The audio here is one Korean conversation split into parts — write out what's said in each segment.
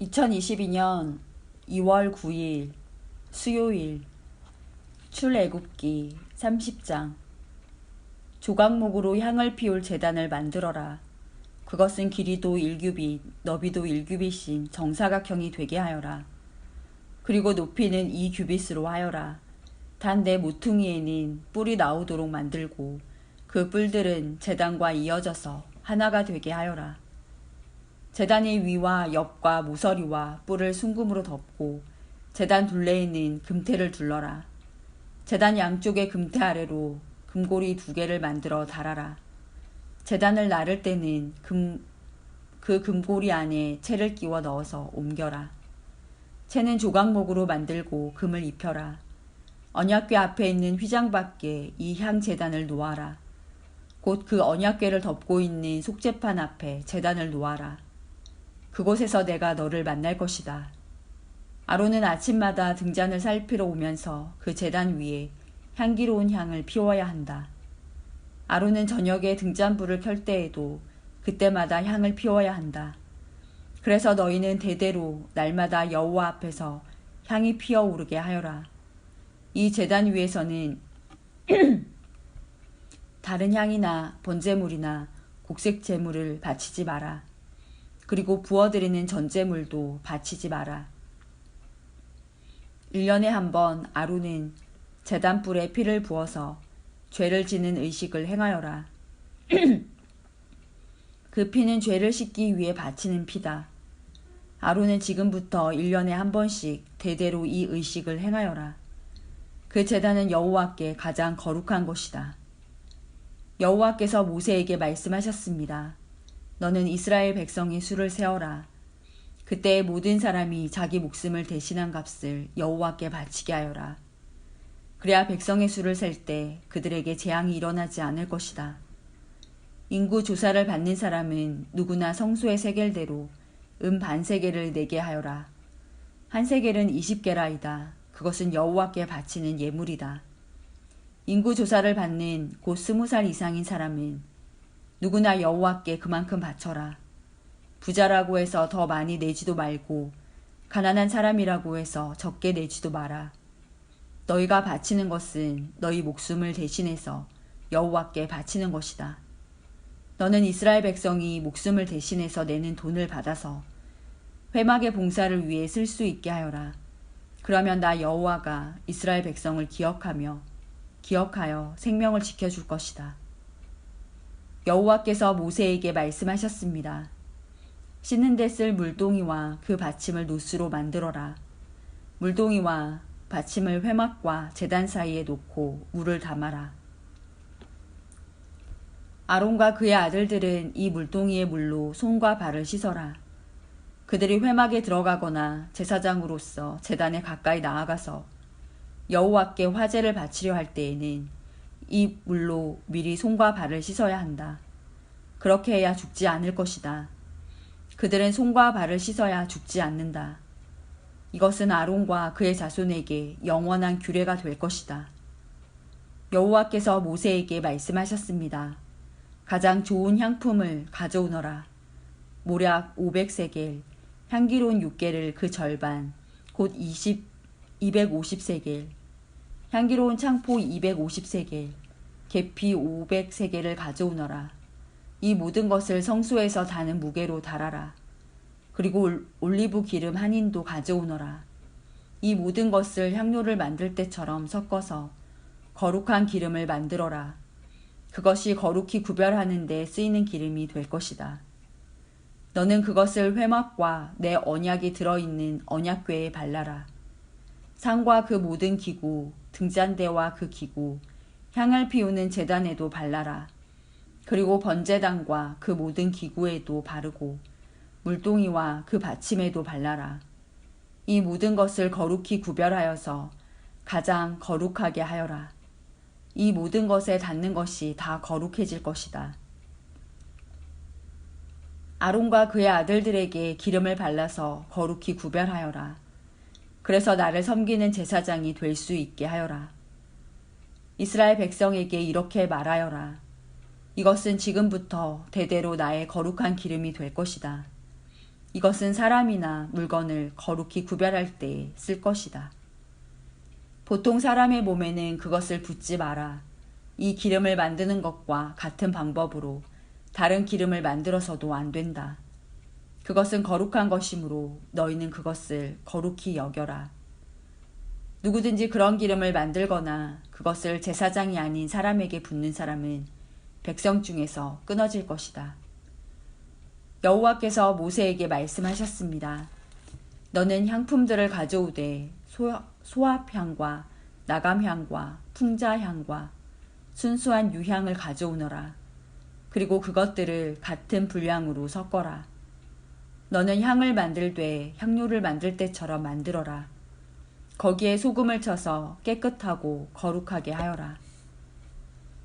2022년 2월 9일 수요일 출애굽기 30장. 조각목으로 향을 피울 제단을 만들어라. 그것은 길이도 1규빗, 너비도 1규빗인 정사각형이 되게 하여라. 그리고 높이는 2규빗으로 하여라. 단 내 모퉁이에는 뿔이 나오도록 만들고 그 뿔들은 제단과 이어져서 하나가 되게 하여라. 제단의 위와 옆과 모서리와 뿔을 순금으로 덮고 제단 둘레에는 금테를 둘러라. 제단 양쪽의 금테 아래로 금고리 2개를 만들어 달아라. 제단을 나를 때는 그 금고리 안에 채를 끼워 넣어서 옮겨라. 채는 조각목으로 만들고 금을 입혀라. 언약궤 앞에 있는 휘장밖에 이 향제단을 놓아라. 곧 그 언약궤를 덮고 있는 속죄판 앞에 제단을 놓아라. 그곳에서 내가 너를 만날 것이다. 아론은 아침마다 등잔을 살피러 오면서 그 제단 위에 향기로운 향을 피워야 한다. 아론은 저녁에 등잔불을 켤 때에도 그때마다 향을 피워야 한다. 그래서 너희는 대대로 날마다 여호와 앞에서 향이 피어오르게 하여라. 이 제단 위에서는 다른 향이나 번제물이나 곡색 제물을 바치지 마라. 그리고 부어드리는 전제물도 바치지 마라. 1년에 한 번 아론은 제단불에 피를 부어서 죄를 지는 의식을 행하여라. 그 피는 죄를 씻기 위해 바치는 피다. 아론은 지금부터 1년에 한 번씩 대대로 이 의식을 행하여라. 그 제단은 여호와께 가장 거룩한 것이다. 여호와께서 모세에게 말씀하셨습니다. 너는 이스라엘 백성의 수를 세어라. 그때 모든 사람이 자기 목숨을 대신한 값을 여호와께 바치게 하여라. 그래야 백성의 수를 셀 때 그들에게 재앙이 일어나지 않을 것이다. 인구 조사를 받는 사람은 누구나 성소의 세겔대로 반세겔을 내게 하여라. 한 세겔은 20게라이다. 그것은 여호와께 바치는 예물이다. 인구 조사를 받는 곧 20살 이상인 사람은 누구나 여호와께 그만큼 바쳐라. 부자라고 해서 더 많이 내지도 말고 가난한 사람이라고 해서 적게 내지도 마라. 너희가 바치는 것은 너희 목숨을 대신해서 여호와께 바치는 것이다. 너는 이스라엘 백성이 목숨을 대신해서 내는 돈을 받아서 회막의 봉사를 위해 쓸 수 있게 하여라. 그러면 나 여호와가 이스라엘 백성을 기억하여 생명을 지켜줄 것이다. 여호와께서 모세에게 말씀하셨습니다. 씻는 데 쓸 물동이와 그 받침을 노스로 만들어라. 물동이와 받침을 회막과 제단 사이에 놓고 물을 담아라. 아론과 그의 아들들은 이 물동이의 물로 손과 발을 씻어라. 그들이 회막에 들어가거나 제사장으로서 제단에 가까이 나아가서 여호와께 화제를 바치려 할 때에는 이 물로 미리 손과 발을 씻어야 한다. 그렇게 해야 죽지 않을 것이다. 그들은 손과 발을 씻어야 죽지 않는다. 이것은 아론과 그의 자손에게 영원한 규례가 될 것이다. 여호와께서 모세에게 말씀하셨습니다. 가장 좋은 향품을 가져오너라. 모략 500세겔, 향기로운 6개를 그 절반, 곧 250세겔, 향기로운 창포 250세겔, 계피 500세겔을 가져오너라. 이 모든 것을 성소에서 다는 무게로 달아라. 그리고 올리브 기름 한 인도 가져오너라. 이 모든 것을 향료를 만들 때처럼 섞어서 거룩한 기름을 만들어라. 그것이 거룩히 구별하는 데 쓰이는 기름이 될 것이다. 너는 그것을 회막과 내 언약이 들어있는 언약궤에 발라라. 상과 그 모든 기구, 등잔대와 그 기구, 향을 피우는 제단에도 발라라. 그리고 번제단과 그 모든 기구에도 바르고 물동이와 그 받침에도 발라라. 이 모든 것을 거룩히 구별하여서 가장 거룩하게 하여라. 이 모든 것에 닿는 것이 다 거룩해질 것이다. 아론과 그의 아들들에게 기름을 발라서 거룩히 구별하여라. 그래서 나를 섬기는 제사장이 될 수 있게 하여라. 이스라엘 백성에게 이렇게 말하여라. 이것은 지금부터 대대로 나의 거룩한 기름이 될 것이다. 이것은 사람이나 물건을 거룩히 구별할 때 쓸 것이다. 보통 사람의 몸에는 그것을 붓지 마라. 이 기름을 만드는 것과 같은 방법으로 다른 기름을 만들어서도 안 된다. 그것은 거룩한 것이므로 너희는 그것을 거룩히 여겨라. 누구든지 그런 기름을 만들거나 그것을 제사장이 아닌 사람에게 붓는 사람은 백성 중에서 끊어질 것이다. 여호와께서 모세에게 말씀하셨습니다. 너는 향품들을 가져오되 소합향과 나감향과 풍자향과 순수한 유향을 가져오너라. 그리고 그것들을 같은 분량으로 섞어라. 너는 향을 만들되 향료를 만들 때처럼 만들어라. 거기에 소금을 쳐서 깨끗하고 거룩하게 하여라.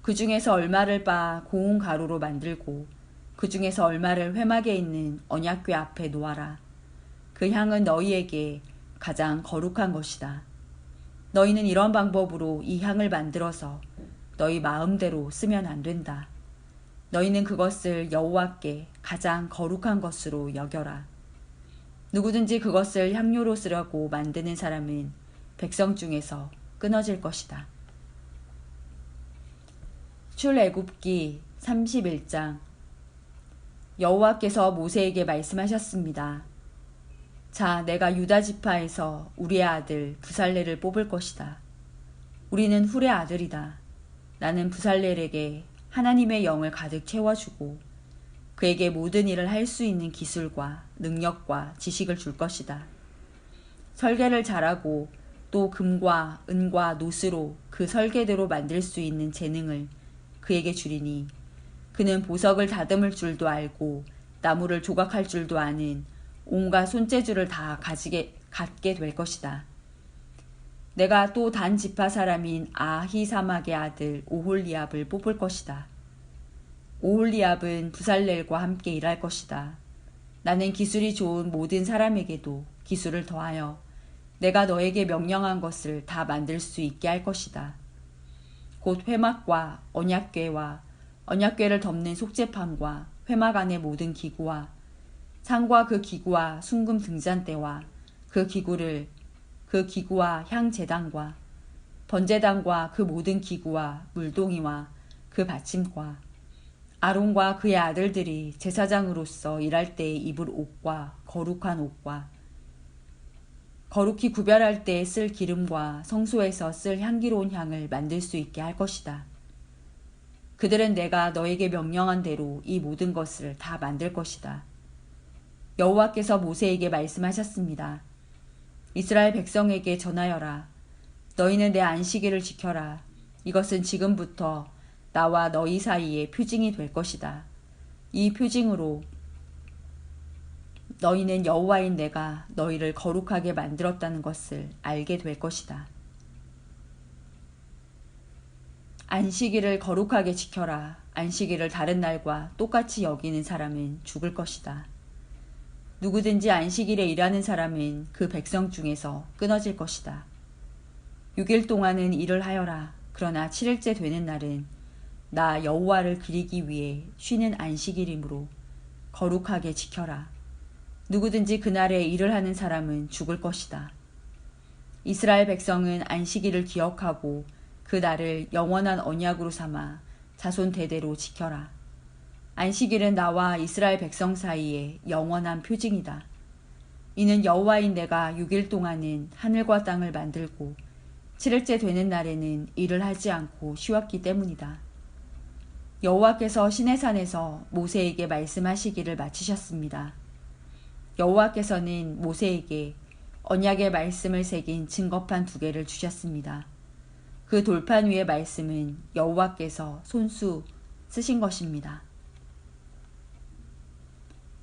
그 중에서 얼마를 빻아 고운 가루로 만들고 그 중에서 얼마를 회막에 있는 언약궤 앞에 놓아라. 그 향은 너희에게 가장 거룩한 것이다. 너희는 이런 방법으로 이 향을 만들어서 너희 마음대로 쓰면 안 된다. 너희는 그것을 여호와께 가장 거룩한 것으로 여겨라. 누구든지 그것을 향료로 쓰려고 만드는 사람은 백성 중에서 끊어질 것이다. 출애굽기 31장. 여호와께서 모세에게 말씀하셨습니다. 자, 내가 유다 지파에서 우리의 아들 부살렐을 뽑을 것이다. 우리는 훌의 아들이다. 나는 부살렐에게 하나님의 영을 가득 채워주고 그에게 모든 일을 할 수 있는 기술과 능력과 지식을 줄 것이다. 설계를 잘하고 또 금과 은과 노스로 그 설계대로 만들 수 있는 재능을 그에게 주리니 그는 보석을 다듬을 줄도 알고 나무를 조각할 줄도 아는 온갖 손재주를 다 갖게 될 것이다. 내가 또 단 지파 사람인 아히사막의 아들 오홀리압을 뽑을 것이다. 오홀리압은 부살렐과 함께 일할 것이다. 나는 기술이 좋은 모든 사람에게도 기술을 더하여 내가 너에게 명령한 것을 다 만들 수 있게 할 것이다. 곧 회막과 언약궤와 언약궤를 덮는 속죄판과 회막 안의 모든 기구와 상과 그 기구와 순금 등잔대와 그 기구와 향제단과 번제단과 그 모든 기구와 물동이와 그 받침과 아론과 그의 아들들이 제사장으로서 일할 때에 입을 옷과 거룩한 옷과 거룩히 구별할 때에 쓸 기름과 성소에서 쓸 향기로운 향을 만들 수 있게 할 것이다. 그들은 내가 너에게 명령한 대로 이 모든 것을 다 만들 것이다. 여호와께서 모세에게 말씀하셨습니다. 이스라엘 백성에게 전하여라. 너희는 내 안식일을 지켜라. 이것은 지금부터 나와 너희 사이에 표징이 될 것이다. 이 표징으로 너희는 여호와인 내가 너희를 거룩하게 만들었다는 것을 알게 될 것이다. 안식일을 거룩하게 지켜라. 안식일을 다른 날과 똑같이 여기는 사람은 죽을 것이다. 누구든지 안식일에 일하는 사람은 그 백성 중에서 끊어질 것이다. 6일 동안은 일을 하여라. 그러나 7일째 되는 날은 나 여호와를 기리기 위해 쉬는 안식일이므로 거룩하게 지켜라. 누구든지 그날에 일을 하는 사람은 죽을 것이다. 이스라엘 백성은 안식일을 기억하고 그 날을 영원한 언약으로 삼아 자손 대대로 지켜라. 안식일은 나와 이스라엘 백성 사이에 영원한 표징이다. 이는 여호와인 내가 6일 동안은 하늘과 땅을 만들고 7일째 되는 날에는 일을 하지 않고 쉬었기 때문이다. 여호와께서 시내산에서 모세에게 말씀하시기를 마치셨습니다. 여호와께서는 모세에게 언약의 말씀을 새긴 증거판 2개를 주셨습니다. 그 돌판 위의 말씀은 여호와께서 손수 쓰신 것입니다.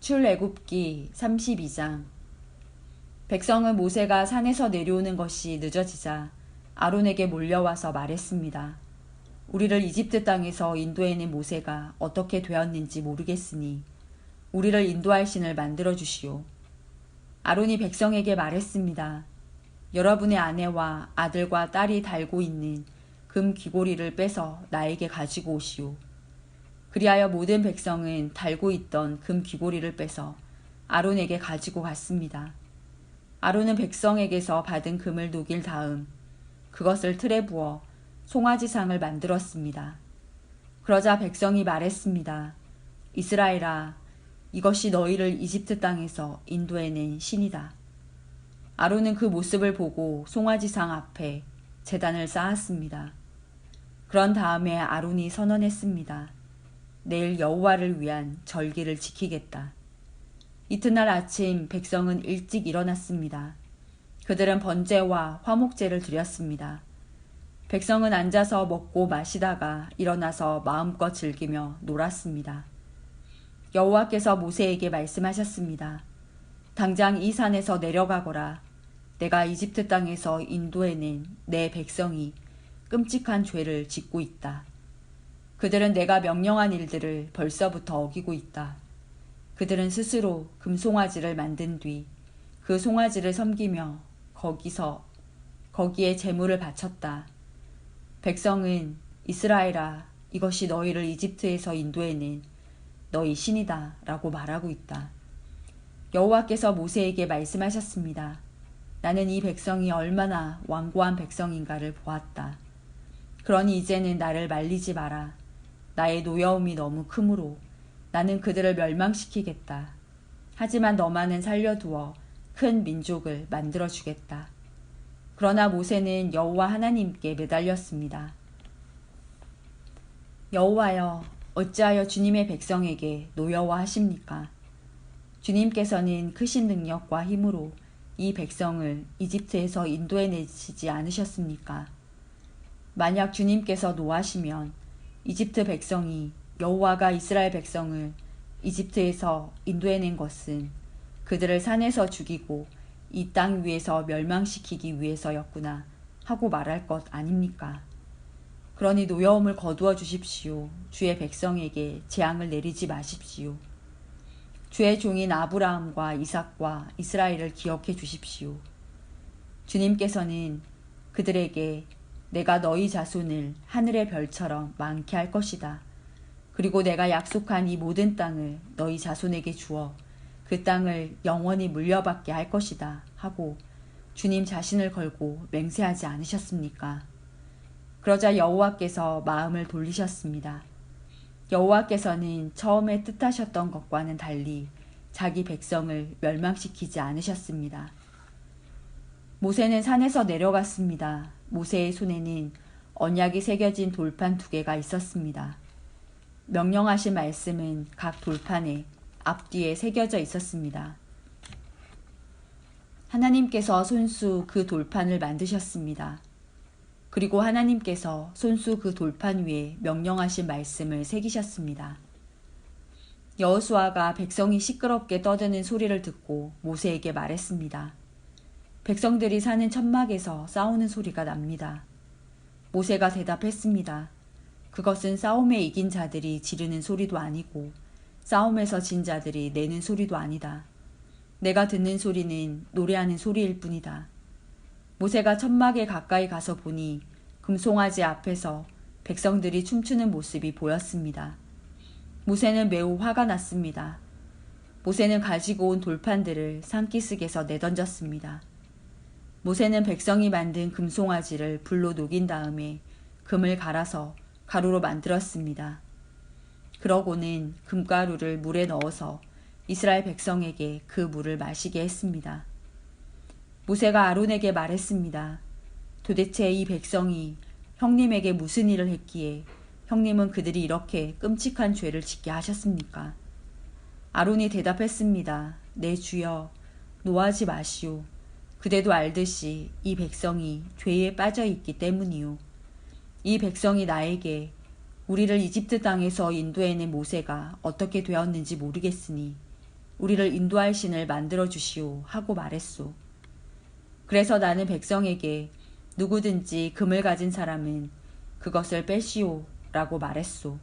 출애굽기 32장. 백성은 모세가 산에서 내려오는 것이 늦어지자 아론에게 몰려와서 말했습니다. 우리를 이집트 땅에서 인도해낸 모세가 어떻게 되었는지 모르겠으니 우리를 인도할 신을 만들어 주시오. 아론이 백성에게 말했습니다. 여러분의 아내와 아들과 딸이 달고 있는 금 귀고리를 빼서 나에게 가지고 오시오. 그리하여 모든 백성은 달고 있던 금 귀고리를 빼서 아론에게 가지고 갔습니다. 아론은 백성에게서 받은 금을 녹일 다음 그것을 틀에 부어 송아지상을 만들었습니다. 그러자 백성이 말했습니다. 이스라엘아, 이것이 너희를 이집트 땅에서 인도해낸 신이다. 아론은 그 모습을 보고 송아지상 앞에 제단을 쌓았습니다. 그런 다음에 아론이 선언했습니다. 내일 여호와를 위한 절기를 지키겠다. 이튿날 아침 백성은 일찍 일어났습니다. 그들은 번제와 화목제를 드렸습니다. 백성은 앉아서 먹고 마시다가 일어나서 마음껏 즐기며 놀았습니다. 여호와께서 모세에게 말씀하셨습니다. 당장 이 산에서 내려가거라. 내가 이집트 땅에서 인도해낸 내 백성이 끔찍한 죄를 짓고 있다. 그들은 내가 명령한 일들을 벌써부터 어기고 있다. 그들은 스스로 금송아지를 만든 뒤 그 송아지를 섬기며 거기에 제물을 바쳤다. 백성은 이스라엘아, 이것이 너희를 이집트에서 인도해낸 너희 신이다 라고 말하고 있다. 여호와께서 모세에게 말씀하셨습니다. 나는 이 백성이 얼마나 완고한 백성인가를 보았다. 그러니 이제는 나를 말리지 마라. 나의 노여움이 너무 크므로 나는 그들을 멸망시키겠다. 하지만 너만은 살려두어 큰 민족을 만들어주겠다. 그러나 모세는 여호와 하나님께 매달렸습니다. 여호와여, 어찌하여 주님의 백성에게 노여워하십니까? 주님께서는 크신 능력과 힘으로 이 백성을 이집트에서 인도해내시지 않으셨습니까? 만약 주님께서 노하시면 이집트 백성이 여호와가 이스라엘 백성을 이집트에서 인도해낸 것은 그들을 산에서 죽이고 이 땅 위에서 멸망시키기 위해서였구나 하고 말할 것 아닙니까? 그러니 노여움을 거두어 주십시오. 주의 백성에게 재앙을 내리지 마십시오. 주의 종인 아브라함과 이삭과 이스라엘을 기억해 주십시오. 주님께서는 그들에게 내가 너희 자손을 하늘의 별처럼 많게 할 것이다. 그리고 내가 약속한 이 모든 땅을 너희 자손에게 주어 그 땅을 영원히 물려받게 할 것이다 하고 주님 자신을 걸고 맹세하지 않으셨습니까? 그러자 여호와께서 마음을 돌리셨습니다. 여호와께서는 처음에 뜻하셨던 것과는 달리 자기 백성을 멸망시키지 않으셨습니다. 모세는 산에서 내려갔습니다. 모세의 손에는 언약이 새겨진 돌판 2개가 있었습니다. 명령하신 말씀은 각 돌판에 앞뒤에 새겨져 있었습니다. 하나님께서 손수 그 돌판을 만드셨습니다. 그리고 하나님께서 손수 그 돌판 위에 명령하신 말씀을 새기셨습니다. 여호수아가 백성이 시끄럽게 떠드는 소리를 듣고 모세에게 말했습니다. 백성들이 사는 천막에서 싸우는 소리가 납니다. 모세가 대답했습니다. 그것은 싸움에 이긴 자들이 지르는 소리도 아니고 싸움에서 진 자들이 내는 소리도 아니다. 내가 듣는 소리는 노래하는 소리일 뿐이다. 모세가 천막에 가까이 가서 보니 금송아지 앞에서 백성들이 춤추는 모습이 보였습니다. 모세는 매우 화가 났습니다. 모세는 가지고 온 돌판들을 산기슭에서 내던졌습니다. 모세는 백성이 만든 금송아지를 불로 녹인 다음에 금을 갈아서 가루로 만들었습니다. 그러고는 금가루를 물에 넣어서 이스라엘 백성에게 그 물을 마시게 했습니다. 모세가 아론에게 말했습니다. 도대체 이 백성이 형님에게 무슨 일을 했기에 형님은 그들이 이렇게 끔찍한 죄를 짓게 하셨습니까? 아론이 대답했습니다. 내 주여, 노하지 마시오. 그대도 알듯이 이 백성이 죄에 빠져 있기 때문이오. 이 백성이 나에게 우리를 이집트 땅에서 인도해낸 모세가 어떻게 되었는지 모르겠으니 우리를 인도할 신을 만들어 주시오 하고 말했소. 그래서 나는 백성에게 누구든지 금을 가진 사람은 그것을 빼시오 라고 말했소.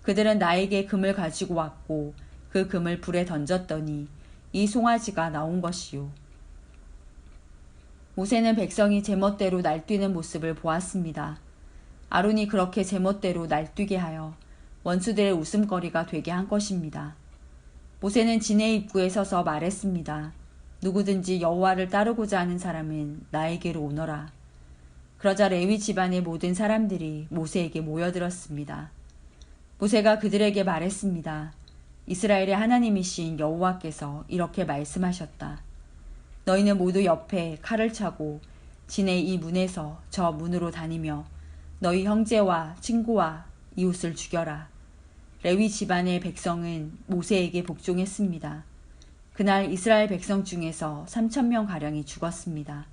그들은 나에게 금을 가지고 왔고 그 금을 불에 던졌더니 이 송아지가 나온 것이오. 모세는 백성이 제멋대로 날뛰는 모습을 보았습니다. 아론이 그렇게 제멋대로 날뛰게 하여 원수들의 웃음거리가 되게 한 것입니다. 모세는 진의 입구에 서서 말했습니다. 누구든지 여호와를 따르고자 하는 사람은 나에게로 오너라. 그러자 레위 집안의 모든 사람들이 모세에게 모여들었습니다. 모세가 그들에게 말했습니다. 이스라엘의 하나님이신 여호와께서 이렇게 말씀하셨다. 너희는 모두 옆에 칼을 차고 진의 이 문에서 저 문으로 다니며 너희 형제와 친구와 이웃을 죽여라. 레위 집안의 백성은 모세에게 복종했습니다. 그날 이스라엘 백성 중에서 3,000명가량이 죽었습니다.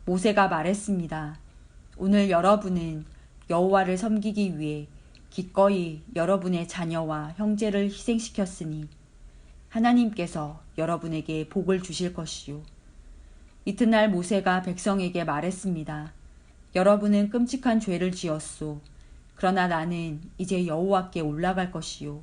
모세가 말했습니다. 오늘 여러분은 여호와를 섬기기 위해 기꺼이 여러분의 자녀와 형제를 희생시켰으니 하나님께서 여러분에게 복을 주실 것이요. 이튿날 모세가 백성에게 말했습니다. 여러분은 끔찍한 죄를 지었소. 그러나 나는 이제 여호와께 올라갈 것이요.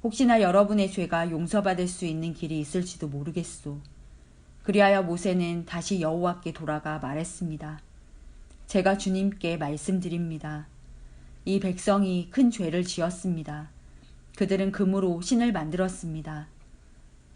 혹시나 여러분의 죄가 용서받을 수 있는 길이 있을지도 모르겠소. 그리하여 모세는 다시 여호와께 돌아가 말했습니다. 제가 주님께 말씀드립니다. 이 백성이 큰 죄를 지었습니다. 그들은 금으로 신을 만들었습니다.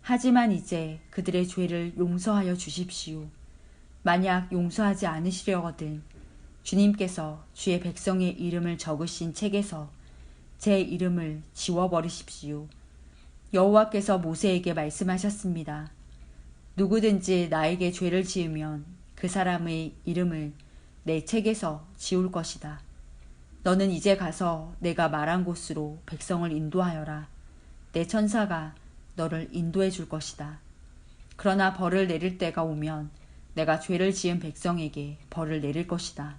하지만 이제 그들의 죄를 용서하여 주십시오. 만약 용서하지 않으시려거든 주님께서 주의 백성의 이름을 적으신 책에서 제 이름을 지워버리십시오. 여호와께서 모세에게 말씀하셨습니다. 누구든지 나에게 죄를 지으면 그 사람의 이름을 내 책에서 지울 것이다. 너는 이제 가서 내가 말한 곳으로 백성을 인도하여라. 내 천사가 너를 인도해 줄 것이다. 그러나 벌을 내릴 때가 오면 내가 죄를 지은 백성에게 벌을 내릴 것이다.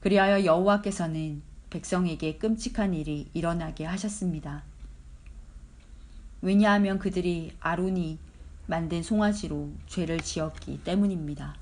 그리하여 여호와께서는 백성에게 끔찍한 일이 일어나게 하셨습니다. 왜냐하면 그들이 아론이 만든 송아지로 죄를 지었기 때문입니다.